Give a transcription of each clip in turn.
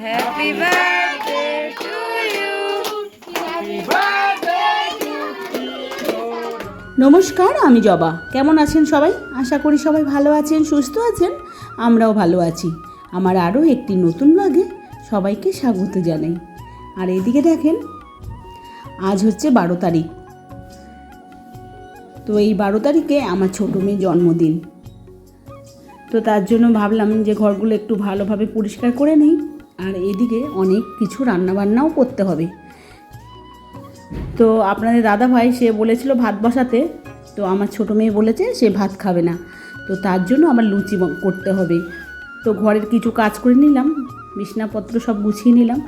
Happy birthday to you. Happy birthday to you. নমস্কার, আমি জবা। কেমন আছেন সবাই? আশা করি সবাই ভালো আছেন, সুস্থ আছেন। আমরাও ভালো আছি। আমার আরও একটি নতুন ব্লগে সবাইকে স্বাগত জানাই। আর এদিকে দেখেন, আজ হচ্ছে 12 তারিখ। তো এই 12 তারিখে আমার ছোটো মেয়ের জন্মদিন। তো তার জন্য ভাবলাম যে ঘরগুলো একটু ভালোভাবে পরিষ্কার করে নিই। আর এদিকে অনেক কিছু রান্নাবান্নাও করতে হবে। তো আপনাদের দাদা ভাই সে বলেছিল ভাত বসাতে, তো আমার ছোটো মেয়ে বলেছে সে ভাত খাবে না, তো তার জন্য আমার লুচি করতে হবে। তো ঘরের কিছু কাজ করে নিলাম, বিছনাপত্র সব গুছিয়ে নিলাম,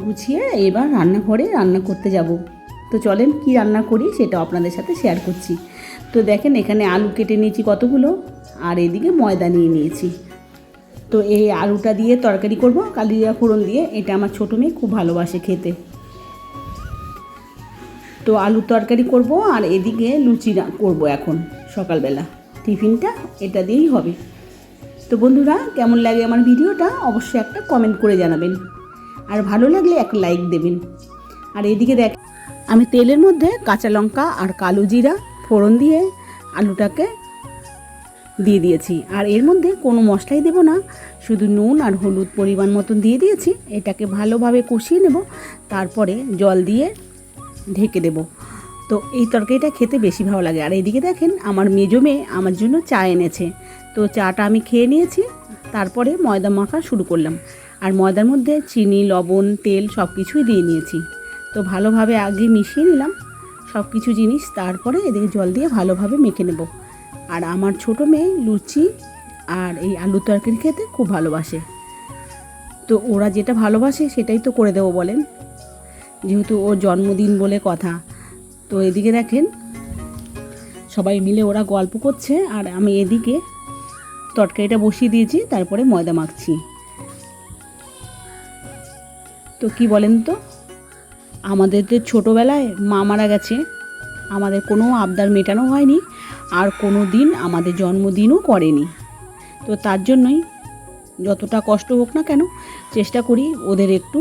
গুছিয়ে এবার রান্নাঘরে রান্না করতে যাব। তো চলেন কি রান্না করি সেটা আপনাদের সাথে শেয়ার করছি। তো দেখেন, এখানে আলু কেটে নিয়েছি কতগুলো, আর এদিকে ময়দা নিয়ে নিয়েছি। তো এই আলুটা দিয়ে তরকারি করব কালিজিরা ফোড়ন দিয়ে। এটা আমার ছোটো মেয়ে খুব ভালোবাসে খেতে। তো আলুর তরকারি করব, আর এদিকে লুচি করব। এখন সকালবেলা টিফিনটা এটা দিয়েই হবে। তো বন্ধুরা, কেমন লাগে আমার ভিডিওটা অবশ্যই একটা কমেন্ট করে জানাবেন, আর ভালো লাগলে একটা লাইক দেবেন। আর এদিকে দেখ, আমি তেলের মধ্যে কাঁচা লঙ্কা আর কালো জিরা ফোড়ন দিয়ে আলুটাকে দিয়ে দিয়েছি। আর এর মধ্যে কোনো মশলাই দেব না, শুধু নুন আর হলুদ পরিমাণ মতন দিয়ে দিয়েছি। এটাকে ভালোভাবে কষিয়ে নেব, তারপরে জল দিয়ে ঢেকে দেব। তো এই তরকারিটা খেতে বেশি ভালো লাগে। আর এদিকে দেখেন, আমার মেজো মেয়ে আমার জন্য চা এনেছে। তো চাটা আমি খেয়ে নিয়েছি, তারপরে ময়দা মাখা শুরু করলাম। আর ময়দার মধ্যে চিনি, লবণ, তেল সব কিছুই দিয়ে নিয়েছি। তো ভালোভাবে আগে মিশিয়ে নিলাম সব কিছু জিনিস, তারপরে এদিকে জল দিয়ে ভালোভাবে মেখে নেব। আর আমার ছোটো মেয়ে লুচি আর এই আলুর তরকারি খেতে খুব ভালোবাসে। তো ওরা যেটা ভালোবাসে সেটাই তো করে দেবো বলেন, যেহেতু ওর জন্মদিন বলে কথা। তো এদিকে দেখেন, সবাই মিলে ওরা গল্প করছে, আর আমি এদিকে তরকারিটা বসিয়ে দিয়েছি, তারপরে ময়দা মাখছি। তো কি বলেন তো, আমাদের যে ছোটোবেলায় মা মারা গেছে, আমাদের কোনো আবদার মেটানো হয়নি, আর কোনো দিন আমাদের জন্মদিনও করেনি। তো তার জন্যই যতটা কষ্ট হোক না কেন চেষ্টা করি ওদের একটু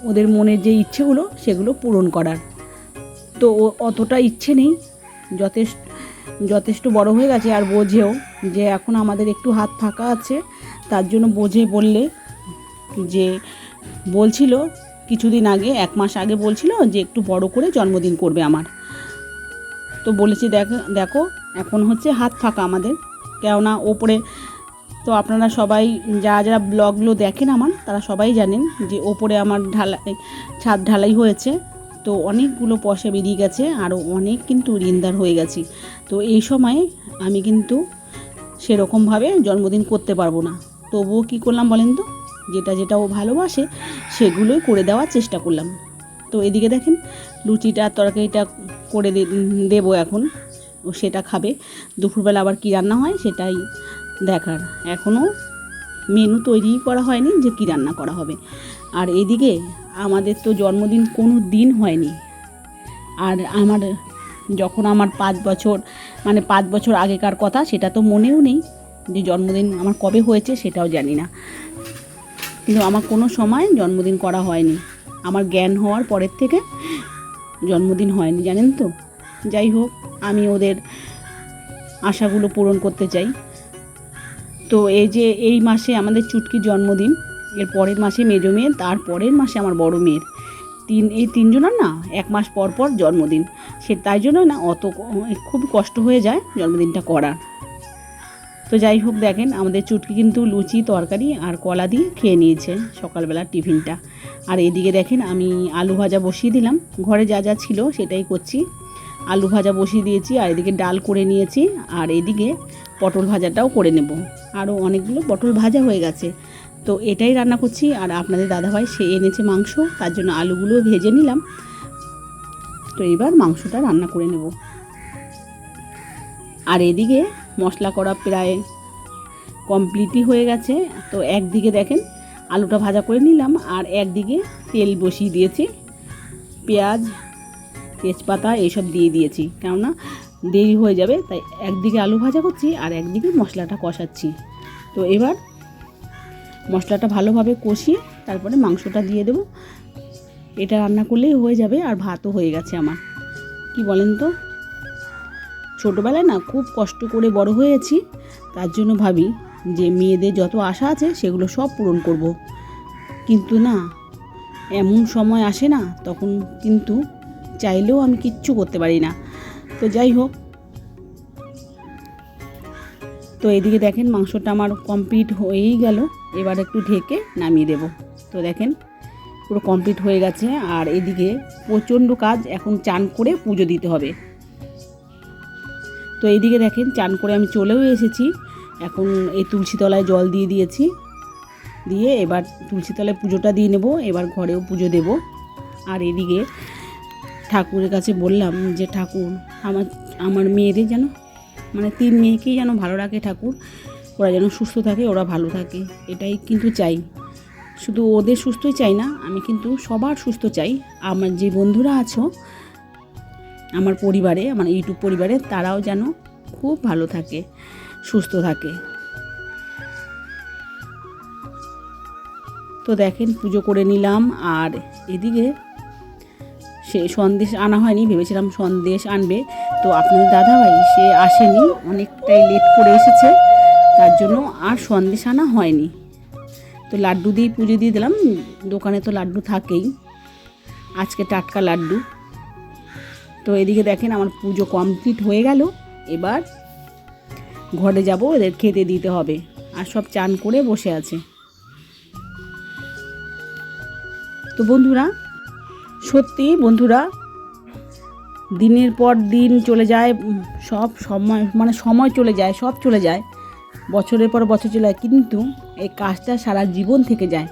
ওদের মনের যে ইচ্ছেগুলো সেগুলো পূরণ করার। তো অতটা ইচ্ছে নেই, যথেষ্ট বড় হয়ে গেছে, আর বোঝেও যে এখন আমাদের একটু হাত ফাঁকা আছে। তার জন্য বোঝে বললে যে বলছিল কিছুদিন আগে, 1 মাস আগে বলছিল যে একটু বড় করে জন্মদিন করবে আমার। তো বলেছি দেখো এখন হচ্ছে হাত ফাঁকা আমাদের, কেননা ওপরে তো আপনারা সবাই যারা ব্লগগুলো দেখেন আমার, তারা সবাই জানেন যে ওপরে আমার ছাদ ঢালাই হয়েছে। তো অনেকগুলো পয়সা বেরিয়ে গেছে, আরও অনেক কিন্তু ঋণদার হয়ে গেছি। তো এই সময় আমি কিন্তু সেরকমভাবে জন্মদিন করতে পারবো না। তবুও কী করলাম বলেন তো, যেটা ও ভালোবাসে সেগুলোই করে দেওয়ার চেষ্টা করলাম। তো এদিকে দেখেন, লুচিটা তরকারিটা করে দেবো এখন, ও সেটা খাবে। দুপুরবেলা আবার কী রান্না হয় সেটাই দেখার, এখনও মেনু তৈরি করা হয়নি যে কী রান্না করা হবে। আর এদিকে আমাদের তো জন্মদিন কোনো দিন হয়নি। আর যখন আমার 5 বছর আগেকার কথা, সেটা তো মনেও নেই যে জন্মদিন আমার কবে হয়েছে সেটাও জানি না। কিন্তু আমার কোনো সময় জন্মদিন করা হয়নি, আমার জ্ঞান হওয়ার পরের থেকে জন্মদিন হয়নি, জানেন তো। যাই হোক, আমি ওদের আশাগুলো পূরণ করতে চাই। তো এই মাসে আমাদের চুটকির জন্মদিন, এর পরের মাসে মেজো মেয়ের, তার পরের মাসে আমার বড় মেয়ের। এই 3 জনের না 1 মাস পর পর জন্মদিন। তাই জন্য না খুব কষ্ট হয়ে যায় জন্মদিনটা করার। তো যাই হোক, দেখেন আমাদের চুটকি কিন্তু লুচি তরকারি আর কলা দিয়ে খেয়ে নিয়েছে সকালবেলার টিফিনটা। আর এদিকে দেখেন, আমি আলু ভাজা বসিয়ে দিলাম, ঘরে যা যা ছিল সেটাই করছি। আলু ভাজা বসিয়ে দিয়েছি, আর এদিকে ডাল করে নিয়েছি, আর এদিকে পটল ভাজাটাও করে নেব। আরও অনেকগুলো পটল ভাজা হয়ে গেছে। তো এটাই রান্না করছি। আর আপনাদের দাদাভাই সে এনেছে মাংস, তার জন্য আলুগুলো ভেজে নিলাম। তো এবার মাংসটা রান্না করে নেব। আর এদিকে মশলা করা প্রায় কমপ্লিটই হয়ে গেছে। তো একদিকে দেখেন আলুটা ভাজা করে নিলাম, আর একদিকে তেল বসিয়ে দিয়েছি, পেঁয়াজ তেজপাতা এইসব দিয়ে দিয়েছি, কেননা দেরি হয়ে যাবে। তাই একদিকে আলু ভাজা করছি আর একদিকে মশলাটা কষাচ্ছি। তো এবার মশলাটা ভালোভাবে কষিয়ে তারপরে মাংসটা দিয়ে দেবো। এটা রান্না করলেই হয়ে যাবে, আর ভাতও হয়ে গেছে আমার। কি বলেন তো, ছোটোবেলায় না খুব কষ্ট করে বড় হয়েছি, তার জন্য ভাবি যে মেয়েদের যত আশা আছে সেগুলো সব পূরণ করব। কিন্তু না, এমন সময় আসে না, তখন কিন্তু চাইলেও আমি কিচ্ছু করতে পারি না। তো যাই হোক, তো এদিকে দেখেন মাংসটা আমার কমপ্লিট হয়েই গেল। এবার একটু ঢেকে নামিয়ে দেব। তো দেখেন পুরো কমপ্লিট হয়ে গেছে। আর এদিকে প্রচণ্ড কাজ, এখন চান করে পুজো দিতে হবে। তো এইদিকে দেখেন চান করে আমি চলেও এসেছি। এখন এই তুলসী তলায় জল দিয়ে দিয়েছি, দিয়ে এবার তুলসী তলায় পুজোটা দিয়ে নেব। এবার ঘরেও পুজো দেব। আর এদিকে ঠাকুরের কাছে বললাম যে ঠাকুর আমার মেয়েদের যেন, মানে 3 মেয়েকেই যেন ভালো রাখে ঠাকুর, ওরা যেন সুস্থ থাকে, ওরা ভালো থাকে, এটাই কিন্তু চাই। শুধু ওদের সুস্থই চাই না, আমি কিন্তু সবার সুস্থ চাই। আমার যে বন্ধুরা আছো আমার পরিবারে, আমার ইউটিউব পরিবারে, তারাও যেন খুব ভালো থাকে, সুস্থ থাকে। তো দেখেন পুজো করে নিলাম। আর এদিকে সে সন্দেশ আনা হয়নি, ভেবেছিলাম সন্দেশ আনবে, তো আপনাদের দাদাভাই সে আসেনি, অনেকটাই লেট করে এসেছে, তার জন্য আর সন্দেশ আনা হয়নি। তো লাড্ডু দিয়ে পুজো দিয়ে দিলাম। দোকানে তো লাড্ডু থাকেই, আজকে টাটকা লাড্ডু। তো এদিকে দেখেন আমার পুজো কমপ্লিট হয়ে গেল। এবার ঘরে যাব, এদের খেতে দিতে হবে। আর সব চান করে বসে আছে। তো বন্ধুরা, সত্যি বন্ধুরা, দিনের পর দিন চলে যায়, সব সময় মানে সময় চলে যায়, সব চলে যায়, বছরের পর বছর চলে যায়, কিন্তু এই কাজটা সারা জীবন থেকে যায়।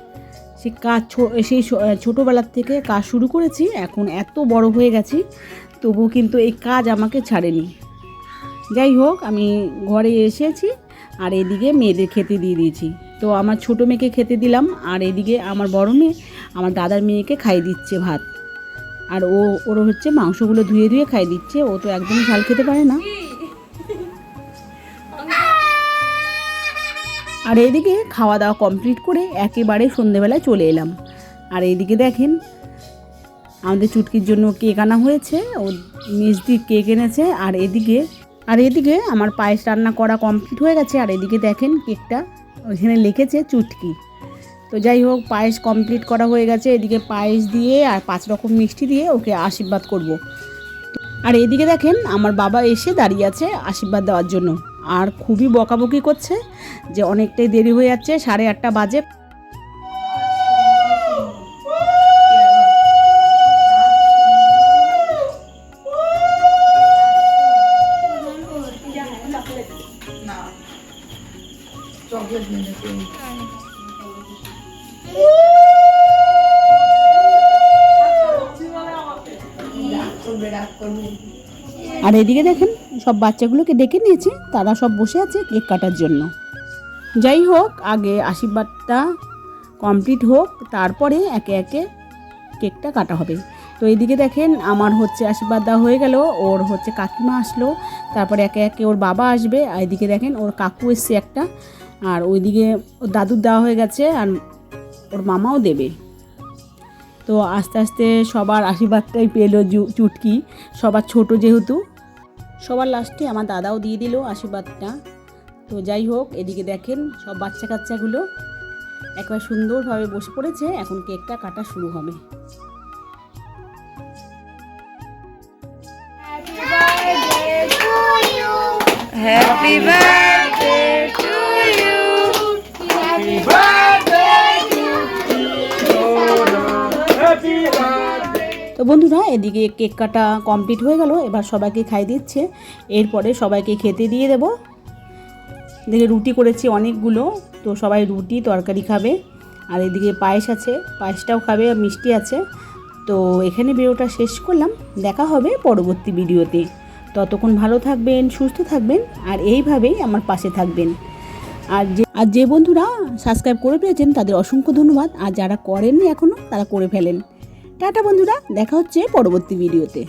সে কাজ সেই ছোটোবেলার থেকে কাজ শুরু করেছি, এখন এত বড় হয়ে গেছি, তবুও কিন্তু এই কাজ আমাকে ছাড়েনি। যাই হোক, আমি ঘরে এসেছি আর এদিকে মেয়েদের খেতে দিয়ে দিয়েছি। তো আমার ছোটো মেয়েকে খেতে দিলাম, আর এদিকে আমার বড় মেয়ে আমার দাদার মেয়েকে খাইয়ে দিচ্ছে ভাত। আর ওর হচ্ছে মাংসগুলো ধুয়ে ধুয়ে খাইয়ে দিচ্ছে, ও তো একদমই ঝাল খেতে পারে না। আর এদিকে খাওয়া দাওয়া কমপ্লিট করে একেবারে সন্ধেবেলায় চলে এলাম। আর এইদিকে দেখেন আমাদের চুটকির জন্য কেক আনা হয়েছে, ও মিষ্টি কেক এনেছে। আর এদিকে আমার পায়েস রান্না করা কমপ্লিট হয়ে গেছে। আর এদিকে দেখেন কেকটা ওইখানে লিখেছে চুটকি। তো যাই হোক, পায়েস কমপ্লিট করা হয়ে গেছে। এদিকে পায়েস দিয়ে আর 5 রকম মিষ্টি দিয়ে ওকে আশীর্বাদ করব। আর এদিকে দেখেন আমার বাবা এসে দাঁড়িয়ে আছে আশীর্বাদ দেওয়ার জন্য, আর খুবই বকাবকি করছে যে অনেকটাই দেরি হয়ে যাচ্ছে, 8:30 বাজে। আর এদিকে দেখেন সব বাচ্চাগুলোকে ডেকে নিয়েছে, তারা সব বসে আছে কেক কাটার জন্য। যাই হোক, আগে আশীর্বাদটা কমপ্লিট হোক, তারপরে একে একে কেকটা কাটা হবে। তো এইদিকে দেখেন আমার হচ্ছে আশীর্বাদ দেওয়া হয়ে গেল, ওর হচ্ছে কাকিমা আসলো, তারপরে একে একে ওর বাবা আসবে। আর এদিকে দেখেন ওর কাকু এসছে একটা, আর ওইদিকে ওর দাদুর দেওয়া হয়ে গেছে, আর ওর মামাও দেবে। তো আস্তে আস্তে সবার আশীর্বাদটাই পেলো চুটকি, সবার ছোট যেহেতু। সবার লাস্টে আমার দাদাও দিয়ে দিল আশীর্বাদটা। তো যাই হোক, এদিকে দেখেন সব বাচ্চা কাচ্চাগুলো একবার সুন্দরভাবে বসে পড়েছে, এখন কেকটা কাটা শুরু হবে। Happy birthday to you, happy birthday to you. তো বন্ধুরা, এদিকে কেক কাটা কমপ্লিট হয়ে গেল, এবার সবাইকে খাইয়ে দিচ্ছে। এরপরে সবাইকে খেতে দিয়ে দেব। এদিকে রুটি করেছি অনেকগুলো, তো সবাই রুটি তরকারি খাবে। আর এদিকে পায়েস আছে, পায়েসটাও খাবে, মিষ্টি আছে। তো এখানে ভিডিওটা শেষ করলাম, দেখা হবে পরবর্তী ভিডিওতে। ততক্ষণ ভালো থাকবেন, সুস্থ থাকবেন, আর এইভাবেই আমার পাশে থাকবেন। আর যে বন্ধুরা সাবস্ক্রাইব করে পেয়েছেন তাদের অসংখ্য ধন্যবাদ, আর যারা করেননি এখনও তারা করে ফেলেন। টাটা বন্ধুরা, দেখা হচ্ছে পরবর্তী ভিডিওতে।